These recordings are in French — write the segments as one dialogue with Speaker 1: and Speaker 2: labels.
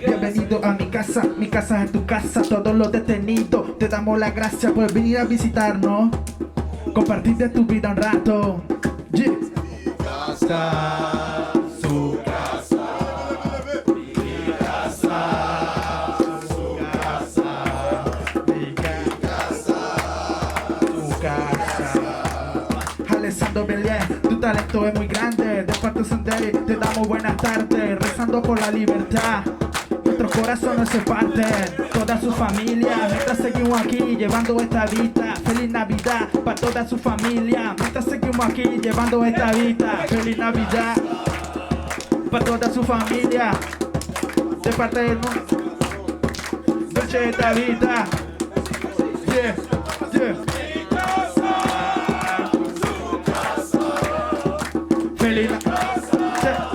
Speaker 1: Bienvenido a mi casa es tu casa, todos los detenidos, te damos las gracias por venir a visitarnos, compartir de tu vida un rato. Yeah. Casa, su casa, mi casa, su casa, mi casa, tu casa. Alessandro Bellier, tu talento es muy grande, de parte Senderi te damos buenas tardes, rezando por la libertad. Nuestros corazones se parten, toda su familia, mientras seguimos aquí llevando esta vida. Feliz Navidad para toda su familia, mientras seguimos aquí llevando esta vida. Feliz Navidad para toda su familia, de parte del mundo, Dolce esta vida. Yeah, yeah. Feliz Navidad.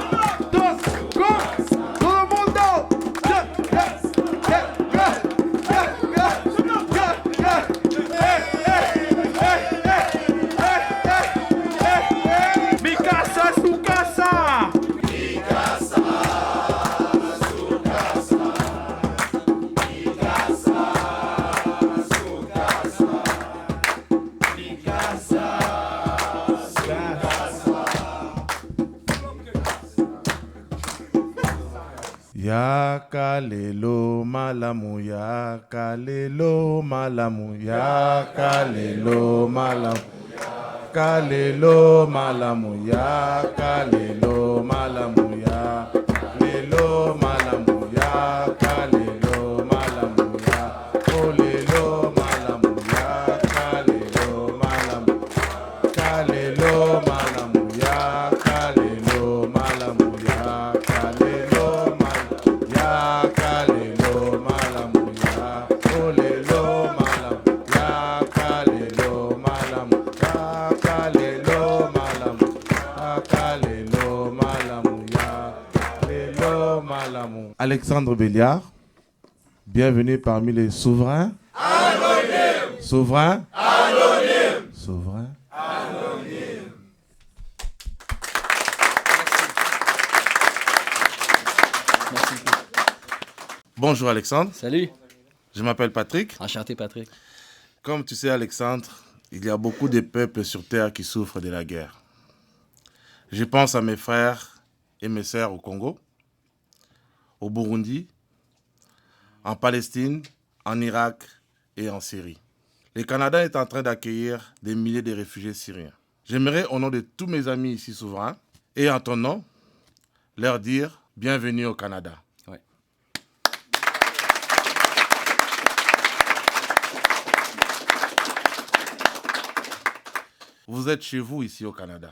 Speaker 2: Ya kalelo malamu, ya kalelo malamu, ya kalelo malamu, kalelo malamu, ya kalelo malamu, ya kalelo malamu, ya kalelo malamu, ya olelo malamu, ya kalelo malamu, kalelo malamu, ya kalelo malamu, ya kalelo ya kalelo malamu ya olelo malamu ya kalelo malamu ya kalelo malamu ya kalelo malamu ya kalelo malamu. Alexandre Belliard, bienvenue parmi les souverains. Anonyme. Souverain. Anonyme. Souverain. Anonyme. Bonjour Alexandre.
Speaker 3: Salut.
Speaker 2: Je m'appelle Patrick.
Speaker 3: Enchanté Patrick.
Speaker 2: Comme tu sais Alexandre, il y a beaucoup de peuples sur terre qui souffrent de la guerre. Je pense à mes frères et mes sœurs au Congo, au Burundi, en Palestine, en Irak et en Syrie. Le Canada est en train d'accueillir des milliers de réfugiés syriens. J'aimerais au nom de tous mes amis ici souverains et en ton nom, leur dire bienvenue au Canada. Vous êtes chez vous ici au Canada.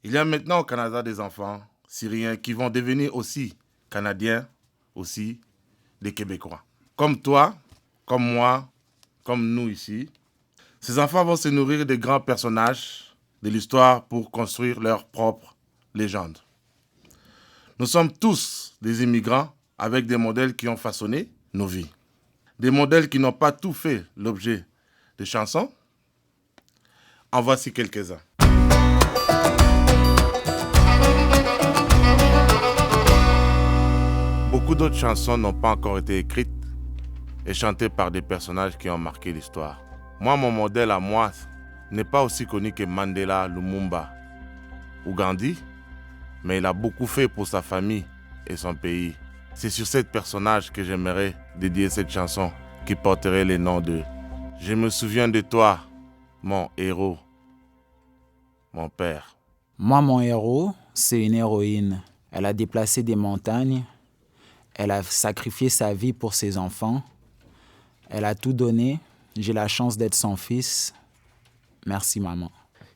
Speaker 2: Il y a maintenant au Canada des enfants syriens qui vont devenir aussi Canadiens, aussi des Québécois. Comme toi, comme moi, comme nous ici. Ces enfants vont se nourrir des grands personnages de l'histoire pour construire leur propre légende. Nous sommes tous des immigrants avec des modèles qui ont façonné nos vies. Des modèles qui n'ont pas tout fait l'objet de chansons. En voici quelques-uns. Beaucoup d'autres chansons n'ont pas encore été écrites et chantées par des personnages qui ont marqué l'histoire. Moi, mon modèle à moi n'est pas aussi connu que Mandela, Lumumba ou Gandhi, mais il a beaucoup fait pour sa famille et son pays. C'est sur ce personnage que j'aimerais dédier cette chanson qui porterait le nom de « Je me souviens de toi ». Mon héros, mon père.
Speaker 4: Moi, mon héros, c'est une héroïne. Elle a déplacé des montagnes. Elle a sacrifié sa vie pour ses enfants. Elle a tout donné. J'ai la chance d'être son fils. Merci, maman.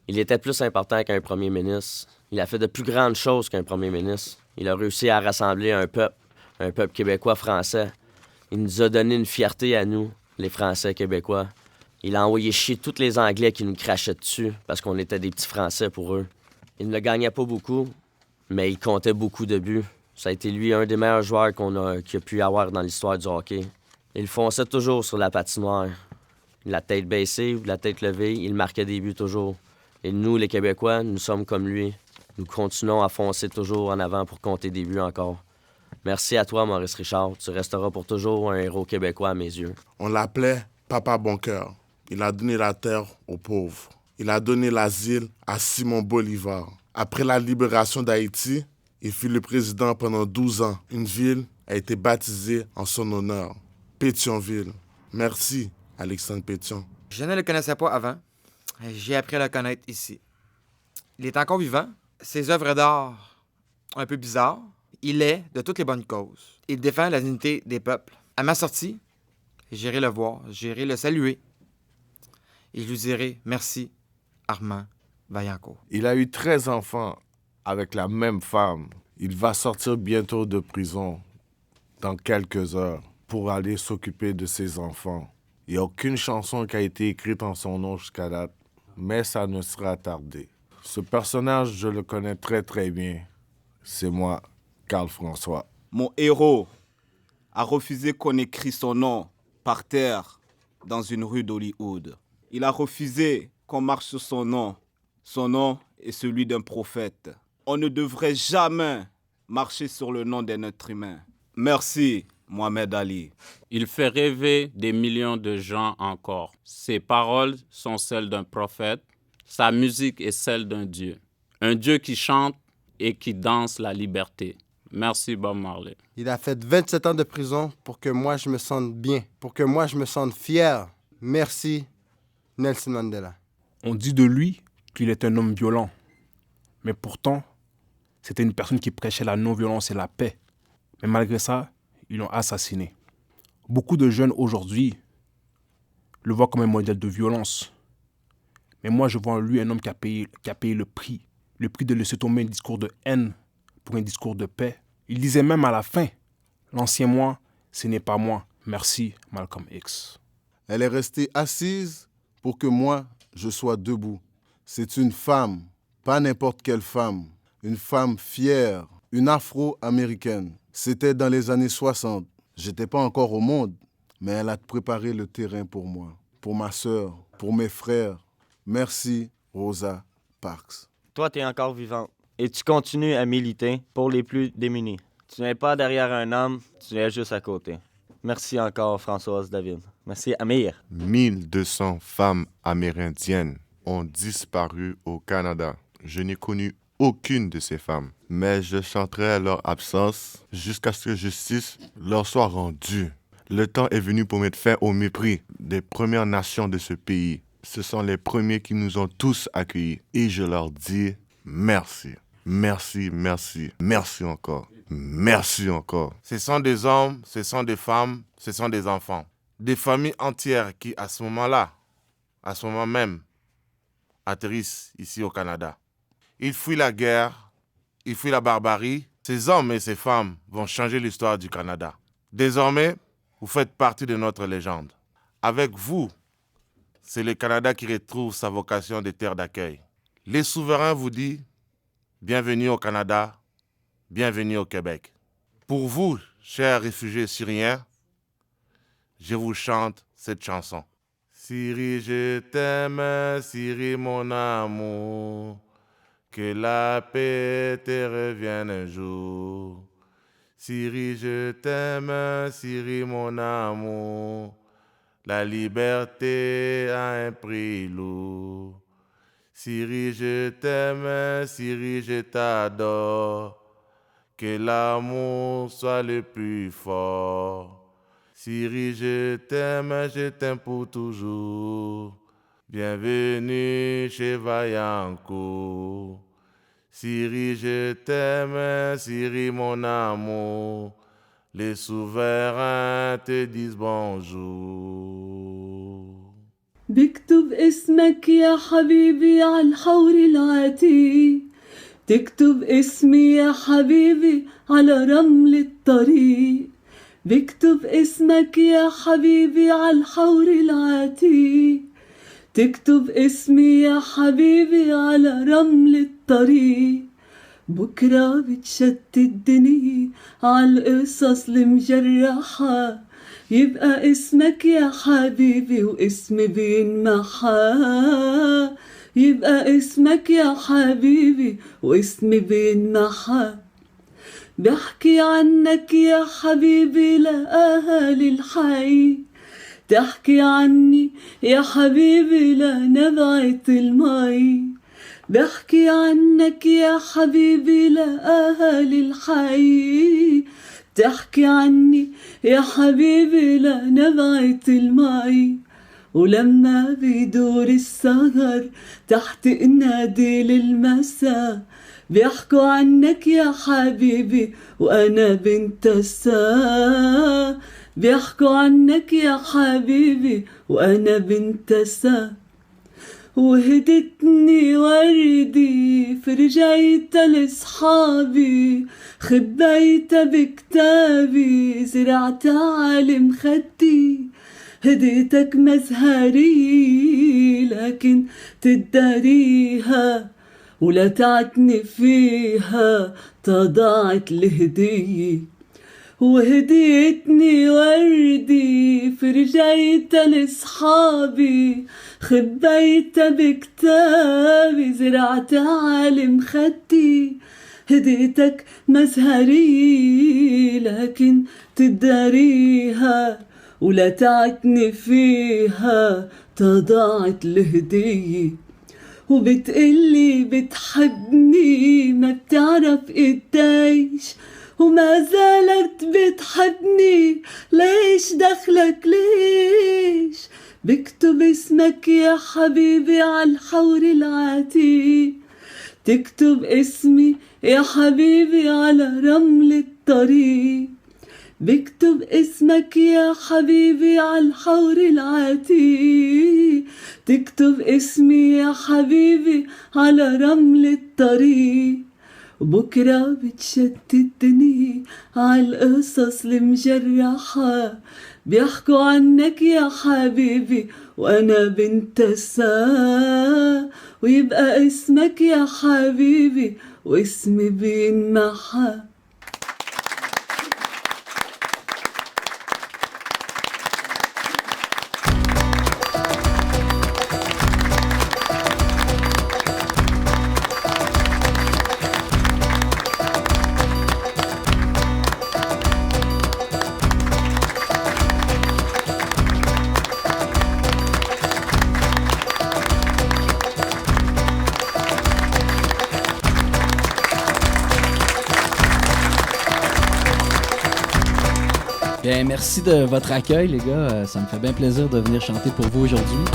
Speaker 3: Il était plus important qu'un premier ministre. Il a fait de plus grandes choses qu'un premier ministre. Il a réussi à rassembler un peuple québécois français. Il nous a donné une fierté à nous, les Français québécois. Il a envoyé chier tous les Anglais qui nous crachaient dessus parce qu'on était des petits Français pour eux. Il ne le gagnait pas beaucoup, mais il comptait beaucoup de buts. Ça a été lui un des meilleurs joueurs qu'il a pu avoir dans l'histoire du hockey. Il fonçait toujours sur la patinoire. La tête baissée ou la tête levée, il marquait des buts toujours. Et nous, les Québécois, nous sommes comme lui. Nous continuons à foncer toujours en avant pour compter des buts encore. Merci à toi, Maurice Richard. Tu resteras pour toujours un héros québécois à mes yeux.
Speaker 2: On l'appelait Papa Boncoeur. Il a donné la terre aux pauvres. Il a donné l'asile à Simon Bolivar. Après la libération d'Haïti, il fut le président pendant 12 ans. Une ville a été baptisée en son honneur, Pétionville. Merci, Alexandre Pétion.
Speaker 5: Je ne le connaissais pas avant. J'ai appris à le connaître ici. Il est encore vivant. Ses œuvres d'art, un peu bizarres, il est de toutes les bonnes causes. Il défend la dignité des peuples. À ma sortie, j'irai le voir, j'irai le saluer. Et je lui dirai merci, Armand Vaillancourt.
Speaker 2: Il a eu 13 enfants avec la même femme. Il va sortir bientôt de prison, dans quelques heures, pour aller s'occuper de ses enfants. Il n'y a aucune chanson qui a été écrite en son nom jusqu'à date, mais ça ne sera tardé. Ce personnage, je le connais très très bien. C'est moi, Carl François.
Speaker 6: Mon héros a refusé qu'on écrit son nom par terre dans une rue d'Hollywood. Il a refusé qu'on marche sur son nom. Son nom est celui d'un prophète. On ne devrait jamais marcher sur le nom d'un être humain. Merci, Mohamed Ali.
Speaker 7: Il fait rêver des millions de gens encore. Ses paroles sont celles d'un prophète. Sa musique est celle d'un Dieu. Un Dieu qui chante et qui danse la liberté. Merci, Bob Marley.
Speaker 1: Il a fait 27 ans de prison pour que moi je me sente bien, pour que moi je me sente fier. Merci, Nelson Mandela.
Speaker 8: On dit de lui qu'il est un homme violent. Mais pourtant, c'était une personne qui prêchait la non-violence et la paix. Mais malgré ça, ils l'ont assassiné. Beaucoup de jeunes aujourd'hui le voient comme un modèle de violence. Mais moi, je vois en lui un homme qui a payé le prix de laisser tomber un discours de haine pour un discours de paix. Il disait même à la fin, l'ancien moi, ce n'est pas moi. Merci, Malcolm X.
Speaker 9: Elle est restée assise pour que moi, je sois debout. C'est une femme, pas n'importe quelle femme, une femme fière, une afro-américaine. C'était dans les années 60. J'étais pas encore au monde, mais elle a préparé le terrain pour moi, pour ma sœur, pour mes frères. Merci, Rosa Parks.
Speaker 10: Toi, tu es encore vivante et tu continues à militer pour les plus démunis. Tu n'es pas derrière un homme, tu es juste à côté. Merci encore, Françoise David. Merci, Amir.
Speaker 11: 1200 femmes amérindiennes ont disparu au Canada. Je n'ai connu aucune de ces femmes, mais je chanterai leur absence jusqu'à ce que justice leur soit rendue. Le temps est venu pour mettre fin au mépris des Premières Nations de ce pays. Ce sont les premiers qui nous ont tous accueillis. Et je leur dis merci. Merci, merci, merci encore. Merci encore.
Speaker 2: Ce sont des hommes, ce sont des femmes, ce sont des enfants. Des familles entières qui, à ce moment-là, à ce moment même, atterrissent ici au Canada. Ils fuient la guerre, ils fuient la barbarie. Ces hommes et ces femmes vont changer l'histoire du Canada. Désormais, vous faites partie de notre légende. Avec vous, c'est le Canada qui retrouve sa vocation de terre d'accueil. Les souverains vous disent bienvenue au Canada, bienvenue au Québec. Pour vous, chers réfugiés syriens, je vous chante cette chanson. Syrie, je t'aime, Syrie, mon amour, que la paix te revienne un jour. Syrie, je t'aime, Syrie, mon amour, la liberté a un prix lourd. Syrie, je t'aime, Syrie, je t'adore, que l'amour soit le plus fort. Syrie, je t'aime pour toujours. Bienvenue chez Vaillancourt. Syrie, je t'aime, Syrie, mon amour. Les souverains te disent bonjour.
Speaker 12: بكتب اسمك يا حبيبي على الحور العتيق تكتب اسمي يا حبيبي على رمل الطريق بكتب اسمك يا حبيبي على الحور العتيق تكتب اسمي يا حبيبي على رمل الطريق بكرة بتشتتني عالقصص المجرحة يبقى اسمك يا حبيبي واسمي بينمحى يبقى اسمك يا حبيبي واسمي بينمحى بحكي عنك يا حبيبي لأهالي الحي تحكي عني يا حبيبي لنبعة المي بحكي عنك يا حبيبي لأهالي الحي تحكي عني يا حبيبي لنبعة المي ولما بيدور السهر تحت نادي للمساء بيحكوا عنك يا حبيبي وأنا بنت السا بيحكوا عنك يا حبيبي وأنا بنت السا وهدتني وردي فرجيتها لصحابي خبيتها بكتابي زرعتها على مخدي هديتك مزهري لكن تداريها ولا تعتني فيها تضاعت الهدية وهديتني وردي فرجيتها لصحابي خبيتها بكتابي زرعتها على مخدي هديتك مزهري لكن تداريها ولا تعتني فيها تضاعت الهدية وبتقلي بتحبني ما بتعرف قديش وما زالت بتحبني ليش دخلك ليش بكتب اسمك يا حبيبي عالحور العتيق تكتب اسمي يا حبيبي على رمل الطريق بكتب اسمك يا حبيبي عالحور العتيق تكتب اسمي يا حبيبي على رمل الطريق وبكرة بتشتتني عالقصص المجرحة بيحكوا عنك يا حبيبي وأنا بنت السا ويبقى اسمك يا حبيبي واسمي بينمحى.
Speaker 13: Bien, merci de votre accueil, les gars. Ça me fait bien plaisir de venir chanter pour vous aujourd'hui.